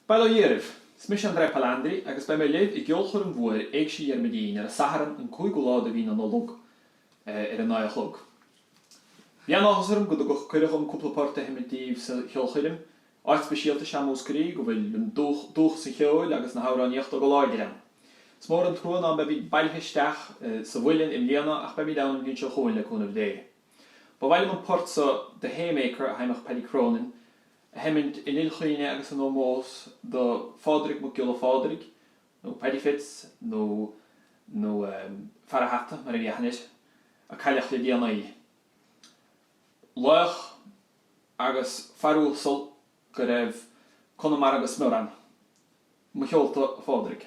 Bail ó dhéireamh, smis an drepa landri agus be mé libh I gceolchur an bhuair ag sí ar medín ar a saharan an cúig golád a bhí an olog ar an náach log. Bhí an áchasarm go do chuirech an cúpla porta himitíh sa cheolchuirim, áit speisialta seamús carí go bhfuil an dúch sa cheoil agus na hawráníocht a go láidir an. Smór an trúin an be bhí bailtheisteach sa bhuilean im léana ach be bhí dam an bhín seo chuin le cúnamh dé. Ba bhailim an port sa The Haymaker a haimach Paddy Cronin, a hemint in ilchuine agus an ómós do fádric mo giola fádric, nó Paddy Fitz, nó Farahata mar a bhíochanis, a caileach le díana í. Loch agus farúsol go raibh Conamara agus Smoran, mo cheolta fádric.